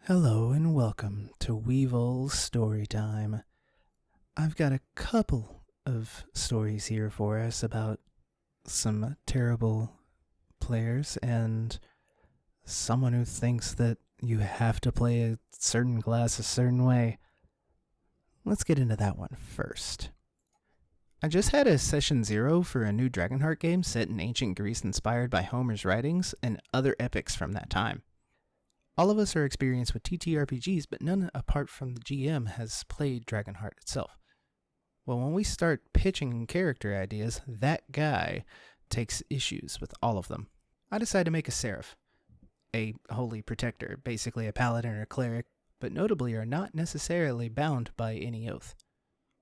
Hello and welcome to Weavole Storytime. I've got a couple of stories here for us about some terrible players and someone who thinks that you have to play a certain class a certain way. Let's get into that one first. I just had a session 0 for a new Dragonheart game set in ancient Greece inspired by Homer's writings and other epics from that time. All of us are experienced with TTRPGs, but none apart from the GM has played Dragonheart itself. Well, when we start pitching character ideas, that guy takes issues with all of them. I decided to make a seraph, a holy protector, basically a paladin or a cleric, but notably are not necessarily bound by any oath,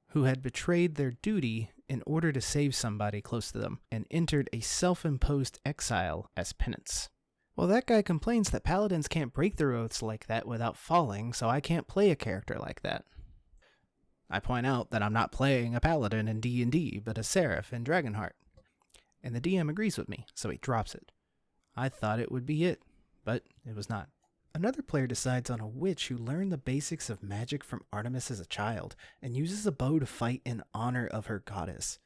who had betrayed their duty in order to save somebody close to them and entered a self-imposed exile as penance. Well, that guy complains that paladins can't break their oaths like that without falling, so I can't play a character like that. I point out that I'm not playing a paladin in D&D, but a seraph in Dragonheart. And the DM agrees with me, so he drops it. I thought it would be it, but it was not. Another player decides on a witch who learned the basics of magic from Artemis as a child, and uses a bow to fight in honor of her goddess.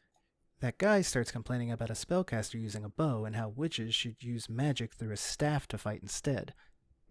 That guy starts complaining about a spellcaster using a bow and how witches should use magic through a staff to fight instead,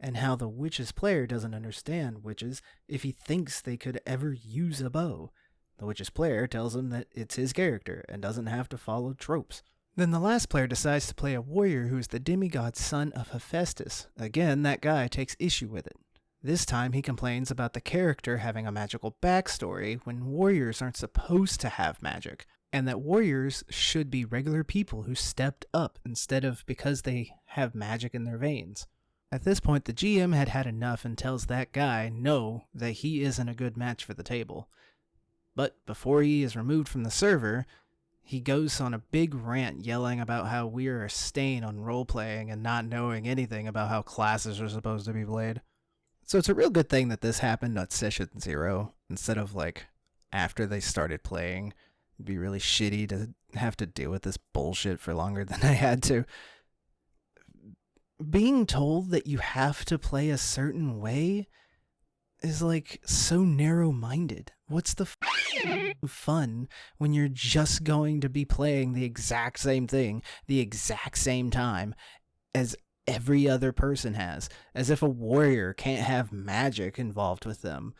and how the witch's player doesn't understand witches if he thinks they could ever use a bow. The witch's player tells him that it's his character and doesn't have to follow tropes. Then the last player decides to play a warrior who is the demigod son of Hephaestus. Again, that guy takes issue with it. This time he complains about the character having a magical backstory when warriors aren't supposed to have magic, and that warriors should be regular people who stepped up instead of because they have magic in their veins. At this point, the GM had had enough and tells that guy no, that he isn't a good match for the table. But before he is removed from the server, he goes on a big rant yelling about how we are a stain on role-playing and not knowing anything about how classes are supposed to be played. So it's a real good thing that this happened at session 0 instead of after they started playing. It'd be really shitty to have to deal with this bullshit for longer than I had to. Being told that you have to play a certain way is so narrow-minded. What's the fun when you're just going to be playing the exact same thing, the exact same time as every other person has? As if a warrior can't have magic involved with them.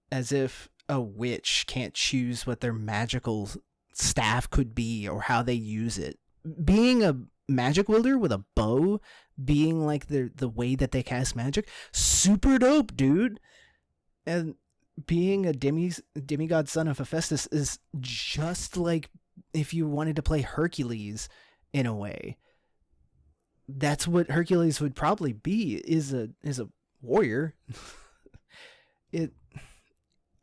As if a witch can't choose what their magical staff could be or how they use it. Being a magic wielder with a bow, being the way that they cast magic, super dope, dude. And being a demigod son of Hephaestus is just like if you wanted to play Hercules in a way. That's what Hercules would probably be, is a warrior.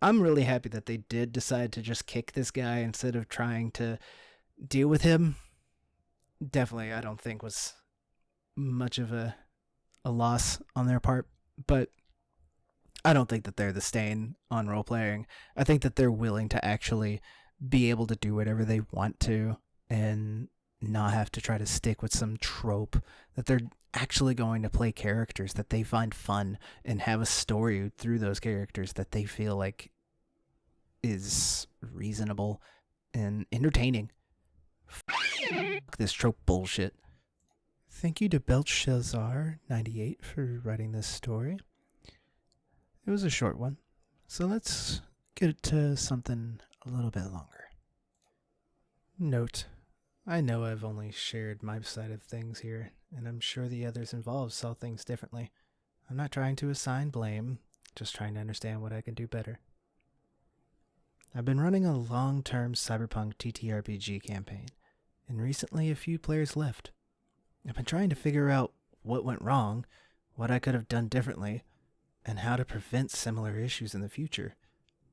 I'm really happy that they did decide to just kick this guy instead of trying to deal with him. Definitely, I don't think was much of a loss on their part, but I don't think that they're the stain on role-playing. I think that they're willing to actually be able to do whatever they want to and not have to try to stick with some trope, that they're actually going to play characters that they find fun and have a story through those characters that they feel like is reasonable and entertaining. Fuck this trope bullshit. Thank you to Belchazar98 for writing this story. It was a short one, so let's get to something a little bit longer. Note: I know I've only shared my side of things here, and I'm sure the others involved saw things differently. I'm not trying to assign blame, just trying to understand what I can do better. I've been running a long-term cyberpunk TTRPG campaign, and recently a few players left. I've been trying to figure out what went wrong, what I could have done differently, and how to prevent similar issues in the future.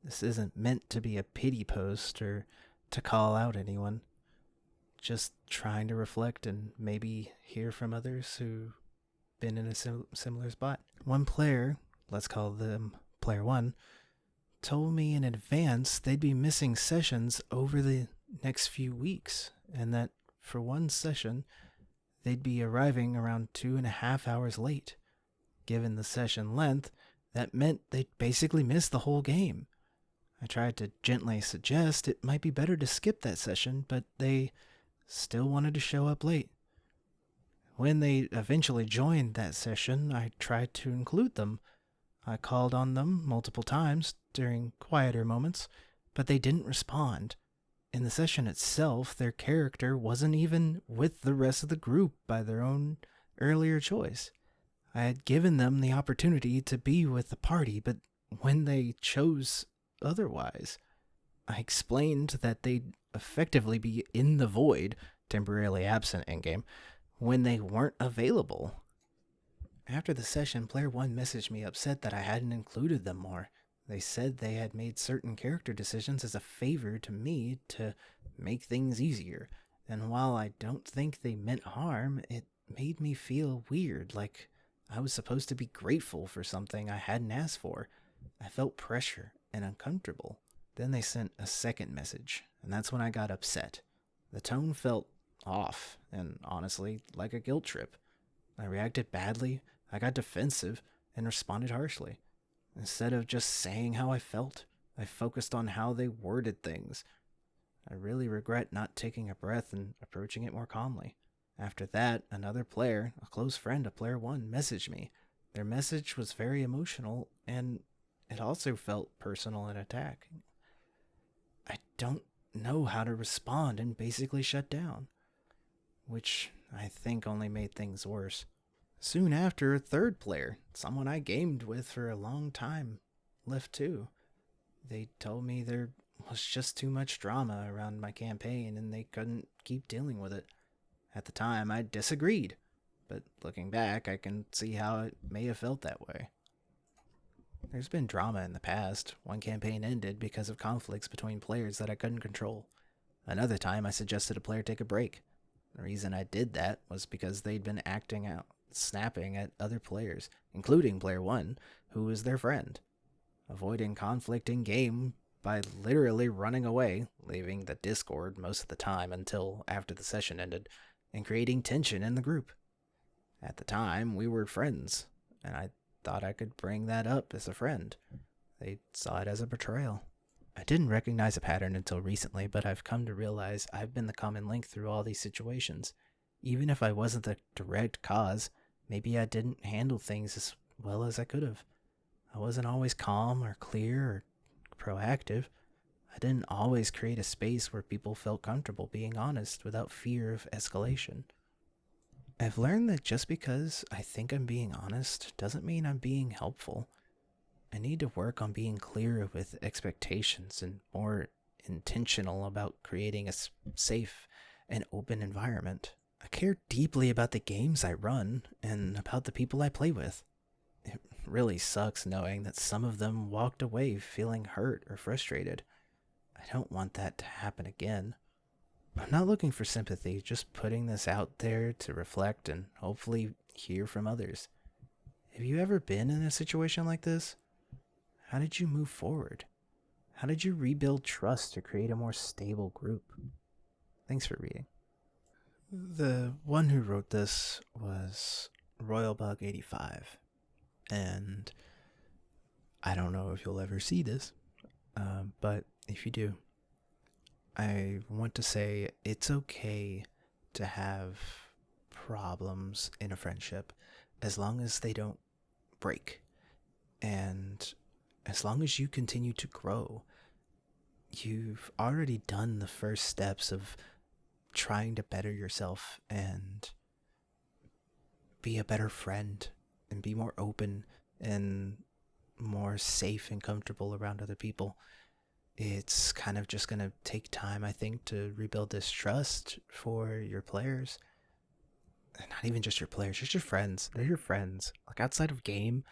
This isn't meant to be a pity post or to call out anyone. Just trying to reflect and maybe hear from others who've been in a similar spot. One player, let's call them Player 1, told me in advance they'd be missing sessions over the next few weeks, and that for one session, they'd be arriving around 2.5 hours late. Given the session length, That meant they basically missed the whole game. I tried to gently suggest it might be better to skip that session, but they still wanted to show up late. When they eventually joined that session, I tried to include them. I called on them multiple times during quieter moments, but they didn't respond. In the session itself, their character wasn't even with the rest of the group by their own earlier choice. I had given them the opportunity to be with the party, but when they chose otherwise, I explained that they'd effectively be in the void, temporarily absent in game, when they weren't available. After the session, Player 1 messaged me upset that I hadn't included them more. They said they had made certain character decisions as a favor to me to make things easier, and while I don't think they meant harm, it made me feel weird, like I was supposed to be grateful for something I hadn't asked for. I felt pressure and uncomfortable. Then they sent a second message, and that's when I got upset. The tone felt off, and honestly, like a guilt trip. I reacted badly, I got defensive, and responded harshly. Instead of just saying how I felt, I focused on how they worded things. I really regret not taking a breath and approaching it more calmly. After that, another player, a close friend of Player 1, messaged me. Their message was very emotional, and it also felt personal and attacking. I don't know how to respond and basically shut down, which I think only made things worse. Soon after, a third player, someone I gamed with for a long time, left too. They told me there was just too much drama around my campaign and they couldn't keep dealing with it. At the time, I disagreed, but looking back, I can see how it may have felt that way. There's been drama in the past. One campaign ended because of conflicts between players that I couldn't control. Another time, I suggested a player take a break. The reason I did that was because they'd been acting out, snapping at other players, including Player 1, who was their friend. Avoiding conflict in game by literally running away, leaving the Discord most of the time until after the session ended, and creating tension in the group. At the time, we were friends, and I thought I could bring that up as a friend. They saw it as a betrayal. I didn't recognize a pattern until recently, but I've come to realize I've been the common link through all these situations. Even if I wasn't the direct cause, maybe I didn't handle things as well as I could have. I wasn't always calm or clear or proactive. I didn't always create a space where people felt comfortable being honest without fear of escalation. I've learned that just because I think I'm being honest doesn't mean I'm being helpful. I need to work on being clearer with expectations and more intentional about creating a safe and open environment. I care deeply about the games I run and about the people I play with. It really sucks knowing that some of them walked away feeling hurt or frustrated. I don't want that to happen again. I'm not looking for sympathy, just putting this out there to reflect and hopefully hear from others. Have you ever been in a situation like this? How did you move forward? How did you rebuild trust to create a more stable group? Thanks for reading. The one who wrote this was Royalbug85. And I don't know if you'll ever see this, but if you do, I want to say it's okay to have problems in a friendship as long as they don't break. And as long as you continue to grow, you've already done the first steps of trying to better yourself and be a better friend and be more open and more safe and comfortable around other people. It's kind of just going to take time, I think, to rebuild this trust for your players. And not even just your players, just your friends. They're your friends. Like outside of game,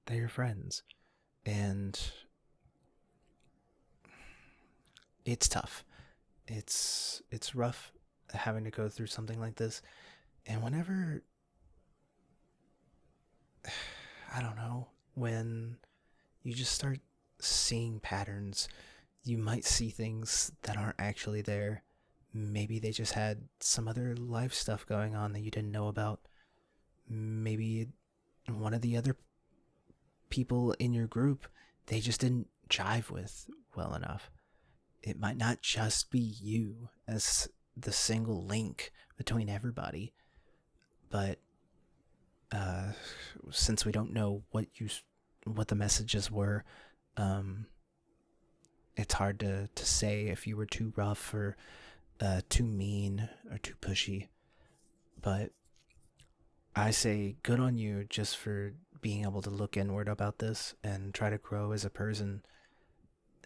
they're your friends. And it's tough. It's rough having to go through something like this. And whenever, I don't know, when you just start seeing patterns, you might see things that aren't actually there. Maybe they just had some other life stuff going on that you didn't know about. Maybe one of the other people in your group they just didn't jive with well enough. It might not just be you as the single link between everybody, but since we don't know what the messages were, it's hard to say if you were too rough or too mean or too pushy. But I say good on you just for being able to look inward about this and try to grow as a person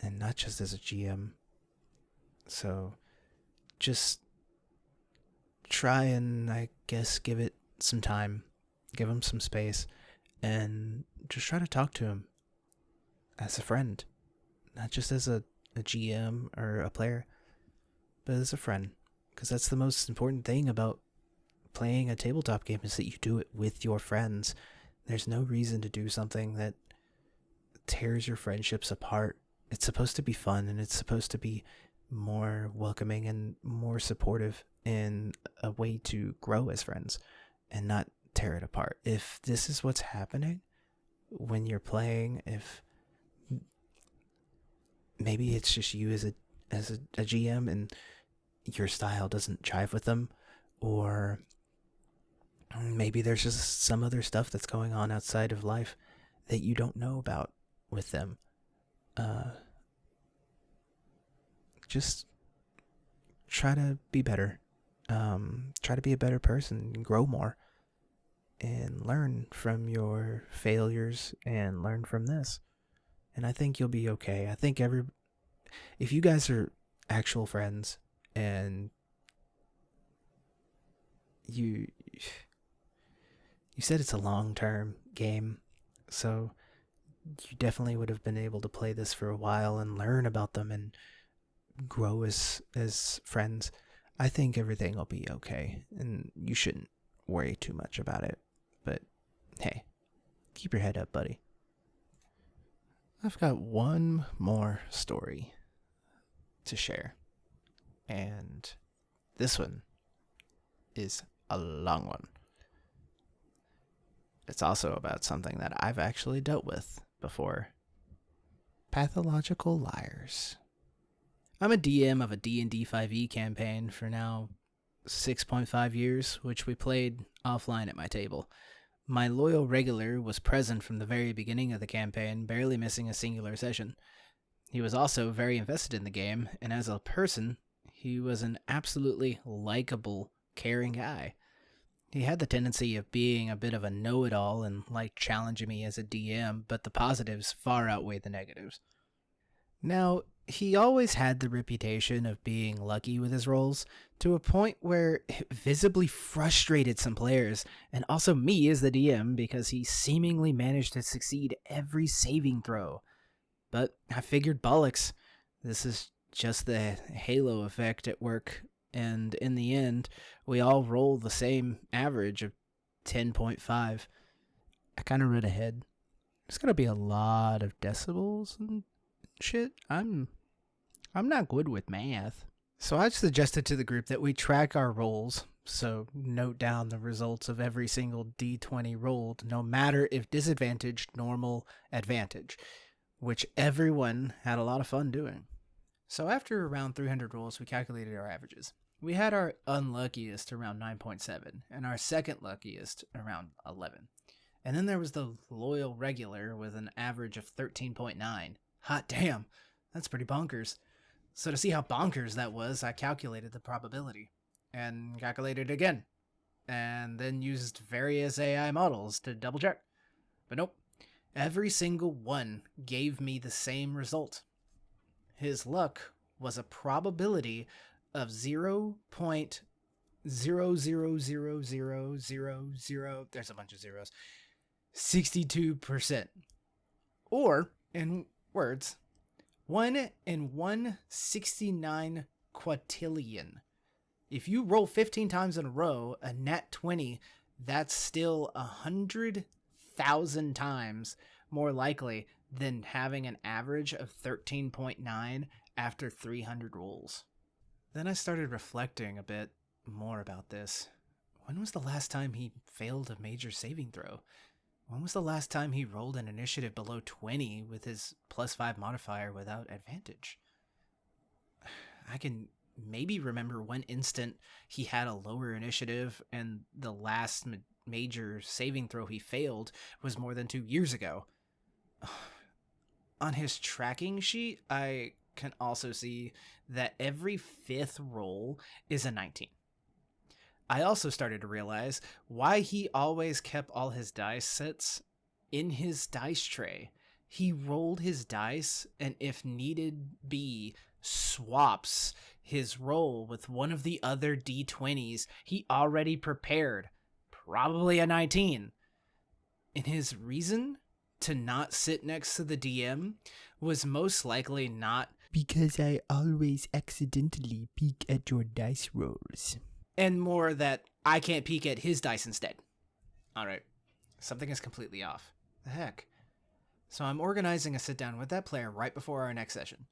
and not just as a GM. So just try and, I guess, give it some time, give him some space, and just try to talk to him as a friend, not just as a GM or a player, but as a friend. Because that's the most important thing about playing a tabletop game, is that you do it with your friends. There's no reason to do something that tears your friendships apart. It's supposed to be fun, and it's supposed to be more welcoming and more supportive in a way to grow as friends and not tear it apart. If this is what's happening when you're playing, if maybe it's just you as a GM and your style doesn't jive with them, or maybe there's just some other stuff that's going on outside of life that you don't know about with them. Just try to be better. Try to be a better person and grow more and learn from your failures and learn from this. And I think you'll be okay. I think if you guys are actual friends and you said it's a long-term game, so you definitely would have been able to play this for a while and learn about them and grow as friends. I think everything will be okay, and you shouldn't worry too much about it. But hey, keep your head up, buddy. I've got one more story to share, and this one is a long one. It's also about something that I've actually dealt with before. Pathological liars. I'm a DM of a D&D 5e campaign for now 6.5 years, which we played offline at my table. My loyal regular was present from the very beginning of the campaign, barely missing a singular session. He was also very invested in the game, and as a person, he was an absolutely likable, caring guy. He had the tendency of being a bit of a know-it-all and liked challenging me as a DM, but the positives far outweighed the negatives. Now, he always had the reputation of being lucky with his rolls, to a point where it visibly frustrated some players, and also me as the DM, because he seemingly managed to succeed every saving throw. But I figured bollocks, this is just the halo effect at work, and in the end, we all roll the same average of 10.5. I kind of read ahead. There's gonna be a lot of decibels and shit. I'm not good with math. So I suggested to the group that we track our rolls, so note down the results of every single d20 rolled, no matter if disadvantaged, normal, advantage, which everyone had a lot of fun doing. So after around 300 rolls, we calculated our averages. We had our unluckiest around 9.7, and our second luckiest around 11. And then there was the loyal regular with an average of 13.9. Hot damn, that's pretty bonkers. So to see how bonkers that was, I calculated the probability, and calculated it again, and then used various AI models to double check. But nope, every single one gave me the same result. His luck was a probability of 0.0000000, there's a bunch of zeros, 62%. Or, in words, 1 in 169 quintillion. If you roll 15 times in a row, a nat 20, that's still 100,000 times more likely than having an average of 13.9 after 300 rolls. Then I started reflecting a bit more about this. When was the last time he failed a major saving throw? When was the last time he rolled an initiative below 20 with his +5 modifier without advantage? I can maybe remember one instant he had a lower initiative and the last major saving throw he failed was more than 2 years ago. On his tracking sheet, I can also see that every 5th roll is a 19. I also started to realize why he always kept all his dice sets in his dice tray. He rolled his dice, and if needed be, swaps his roll with one of the other d20s he already prepared, probably a 19. And his reason to not sit next to the DM was most likely not because I always accidentally peek at your dice rolls. And more that I can't peek at his dice instead. Alright, something is completely off. The heck? So I'm organizing a sit down with that player right before our next session.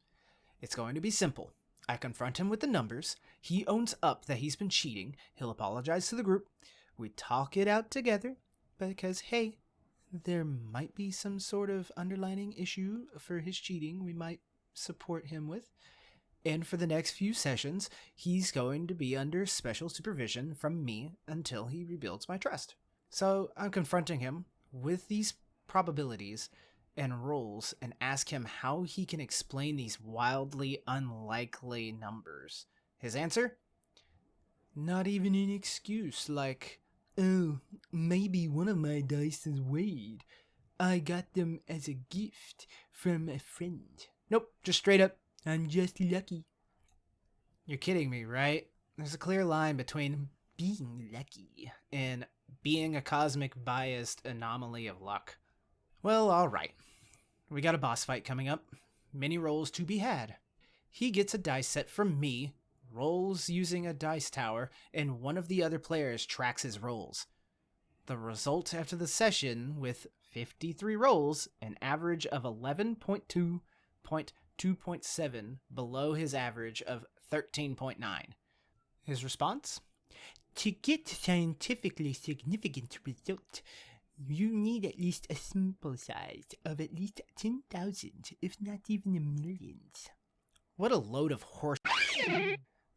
It's going to be simple. I confront him with the numbers. He owns up that he's been cheating. He'll apologize to the group. We talk it out together because, hey, there might be some sort of underlining issue for his cheating we might support him with. And for the next few sessions, he's going to be under special supervision from me until he rebuilds my trust. So I'm confronting him with these probabilities and rolls and ask him how he can explain these wildly unlikely numbers. His answer? Not even an excuse like, oh, maybe one of my dice is weighed. I got them as a gift from a friend. Nope, just straight up, I'm just lucky. You're kidding me, right? There's a clear line between being lucky and being a cosmic biased anomaly of luck. Well, alright. We got a boss fight coming up. Many rolls to be had. He gets a dice set from me, rolls using a dice tower, and one of the other players tracks his rolls. The result after the session, with 53 rolls, an average of 11.2.2.7 below his average of 13.9. His response? To get scientifically significant result, you need at least a sample size of at least 10,000, if not even a millions. What a load of horse.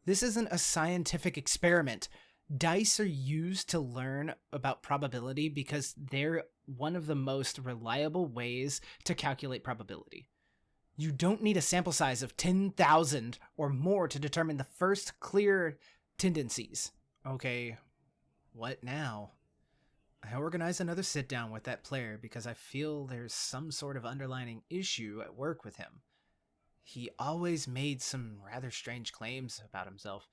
This isn't a scientific experiment. Dice are used to learn about probability because they're one of the most reliable ways to calculate probability. You don't need a sample size of 10,000 or more to determine the first clear tendencies. Okay, what now? I organize another sit down with that player because I feel there's some sort of underlying issue at work with him. He always made some rather strange claims about himself,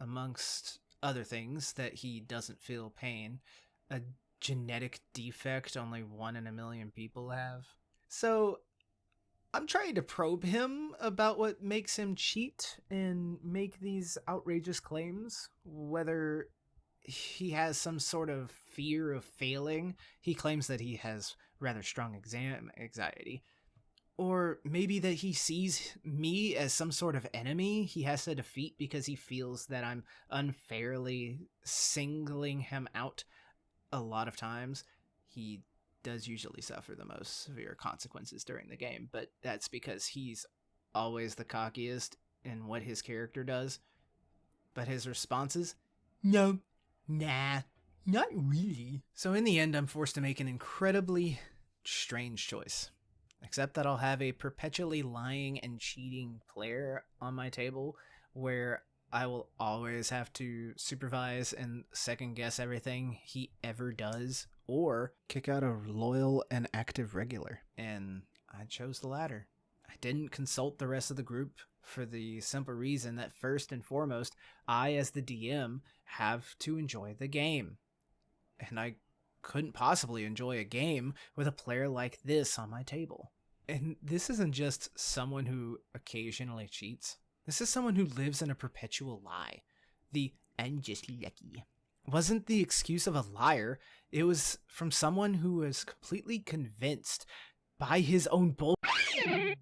amongst other things that he doesn't feel pain, a genetic defect only 1 in a million people have. So I'm trying to probe him about what makes him cheat and make these outrageous claims, whether he has some sort of fear of failing. He claims that he has rather strong exam anxiety. Or maybe that he sees me as some sort of enemy he has to defeat because he feels that I'm unfairly singling him out a lot of times. He does usually suffer the most severe consequences during the game, but that's because he's always the cockiest in what his character does. But his responses? No. Nah, not really. So in the end, I'm forced to make an incredibly strange choice. Except that I'll have a perpetually lying and cheating player on my table where I will always have to supervise and second guess everything he ever does, or kick out a loyal and active regular. And I chose the latter. I didn't consult the rest of the group for the simple reason that first and foremost, I as the DM have to enjoy the game. And I couldn't possibly enjoy a game with a player like this on my table. And this isn't just someone who occasionally cheats. This is someone who lives in a perpetual lie. The "I'm just lucky" wasn't the excuse of a liar. It was from someone who was completely convinced by his own bullshit.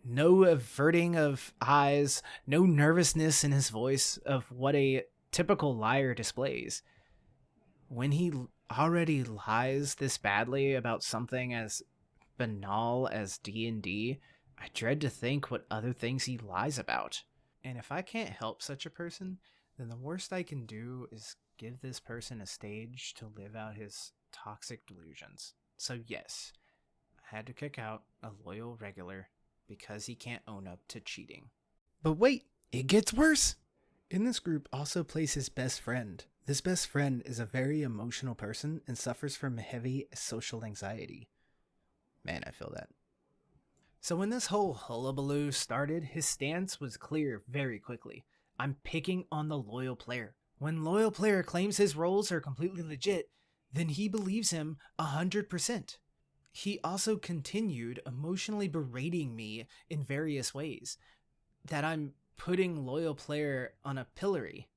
No averting of eyes, no nervousness in his voice of what a typical liar displays. When he already lies this badly about something as banal as D&D, I dread to think what other things he lies about. And if I can't help such a person, then the worst I can do is give this person a stage to live out his toxic delusions. So yes, I had to kick out a loyal regular because he can't own up to cheating. But wait, it gets worse! In this group also plays his best friend. This best friend is a very emotional person and suffers from heavy social anxiety. Man, I feel that. So when this whole hullabaloo started, his stance was clear very quickly. I'm picking on the loyal player. When loyal player claims his roles are completely legit, then he believes him 100%. He also continued emotionally berating me in various ways. That I'm putting loyal player on a pillory.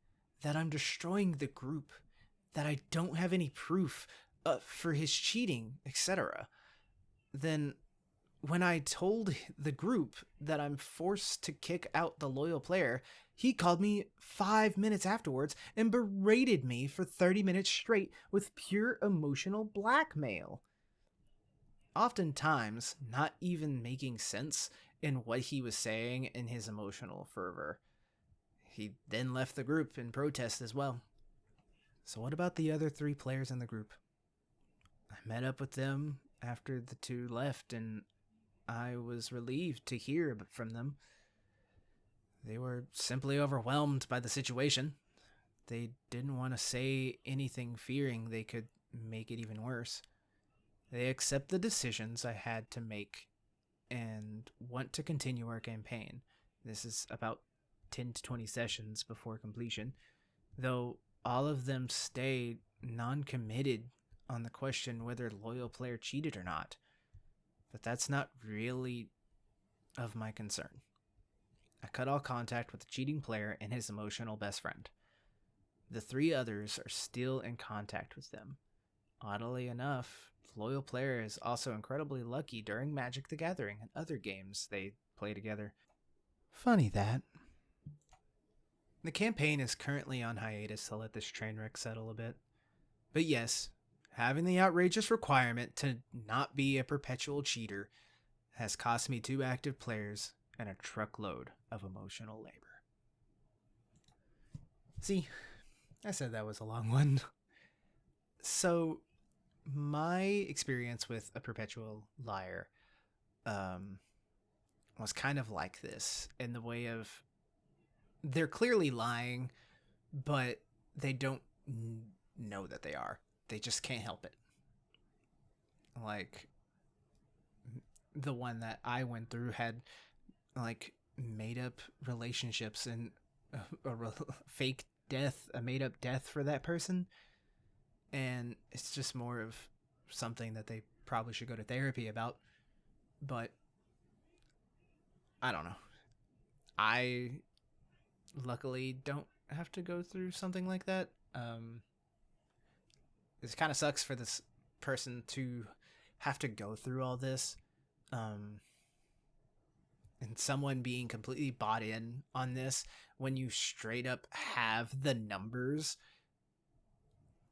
That I'm destroying the group. That I don't have any proof for his cheating, etc. Then when I told the group that I'm forced to kick out the loyal player, he called me 5 minutes afterwards and berated me for 30 minutes straight with pure emotional blackmail. Oftentimes, not even making sense in what he was saying in his emotional fervor. He then left the group in protest as well. So what about the other 3 players in the group? I met up with them after the 2 left, and I was relieved to hear from them. They were simply overwhelmed by the situation. They didn't want to say anything, fearing they could make it even worse. They accept the decisions I had to make and want to continue our campaign. This is about 10 to 20 sessions before completion, though all of them stay non-committed on the question whether loyal player cheated or not. But that's not really of my concern. I cut all contact with the cheating player and his emotional best friend. The 3 others are still in contact with them. Oddly enough, the loyal player is also incredibly lucky during Magic the Gathering and other games they play together. Funny that. The campaign is currently on hiatus to let this train wreck settle a bit. But yes, having the outrageous requirement to not be a perpetual cheater has cost me 2 active players and a truckload of emotional labor. See, I said that was a long one. So, my experience with a perpetual liar was kind of like this, in the way of they're clearly lying, but they don't know that they are. They just can't help it. Like, the one that I went through had like made up relationships and a fake death, a made up death for that person. And it's just more of something that they probably should go to therapy about. But I don't know. I luckily don't have to go through something like that. It kind of sucks for this person to have to go through all this. And someone being completely bought in on this when you straight up have the numbers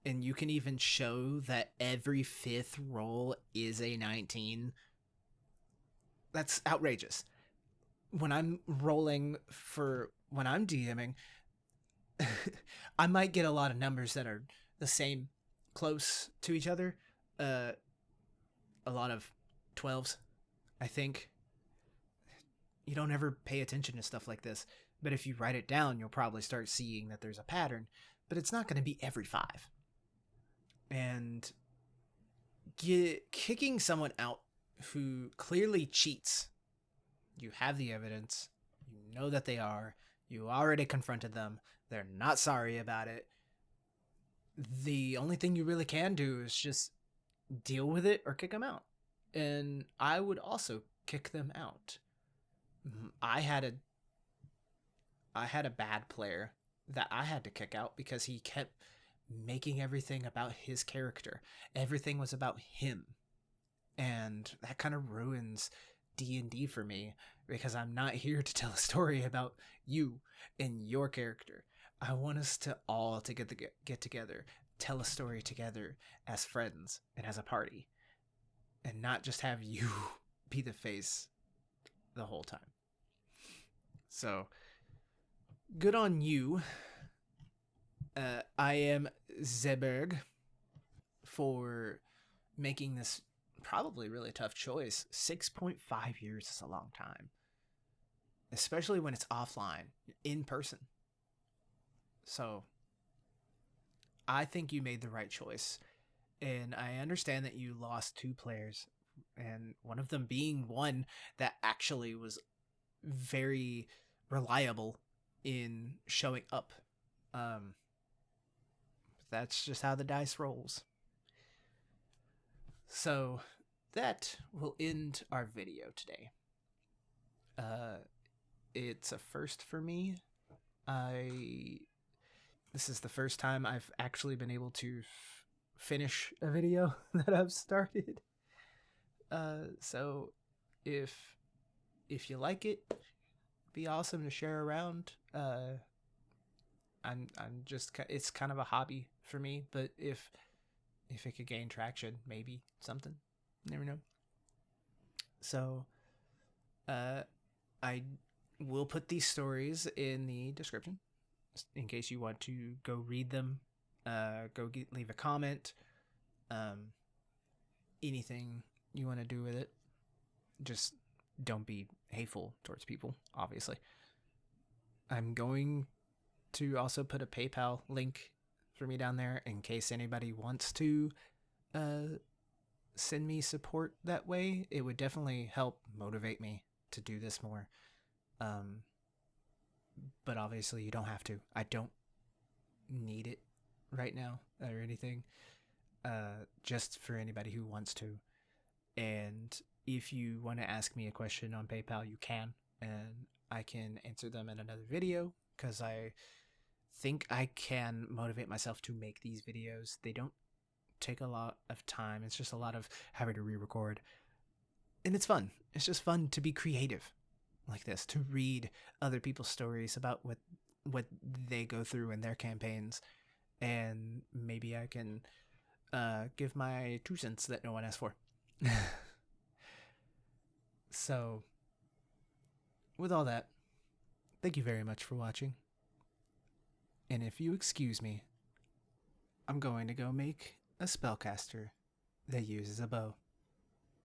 and you can even show that every 5th roll is a 19. That's outrageous. When I'm rolling when I'm DMing, I might get a lot of numbers that are the same, close to each other. A lot of 12s, I think. You don't ever pay attention to stuff like this, but if you write it down, you'll probably start seeing that there's a pattern, but it's not going to be every 5. And kicking someone out who clearly cheats, you have the evidence, you know that they are, you already confronted them, they're not sorry about it. The only thing you really can do is just deal with it or kick them out. And I would also kick them out. I had a bad player that I had to kick out because he kept making everything about his character. Everything was about him. And that kind of ruins D&D for me, because I'm not here to tell a story about you and your character. I want us to all to get together. tell a story together as friends and as a party, and not just have you be the face the whole time. So, good on you. I am Zeberg for making this probably really tough choice. 6.5 years is a long time, especially when it's offline, in person. So, I think you made the right choice. And I understand that you lost 2 players, and one of them being one that actually was very reliable in showing up. That's just how the dice rolls. So that will end our video today. It's a first for me. This is the first time I've actually been able to finish a video that I've started. So if you like it, be awesome to share around. I'm just, it's kind of a hobby for me, but if it could gain traction, maybe something, never know. So I will put these stories in the description in case you want to go read them. Leave a comment. Anything you want to do with it, just don't be hateful towards people, obviously. I'm going to also put a PayPal link for me down there in case anybody wants to send me support that way. It would definitely help motivate me to do this more. But obviously you don't have to. I don't need it right now or anything. Just for anybody who wants to. And if you want to ask me a question on PayPal, you can, and I can answer them in another video, because I think I can motivate myself to make these videos. They don't take a lot of time. It's just a lot of having to re-record, and it's fun. It's just fun to be creative like this, to read other people's stories about what they go through in their campaigns, and maybe I can give my 2 cents that no one asked for. So, with all that, thank you very much for watching. And if you excuse me, I'm going to go make a spellcaster that uses a bow.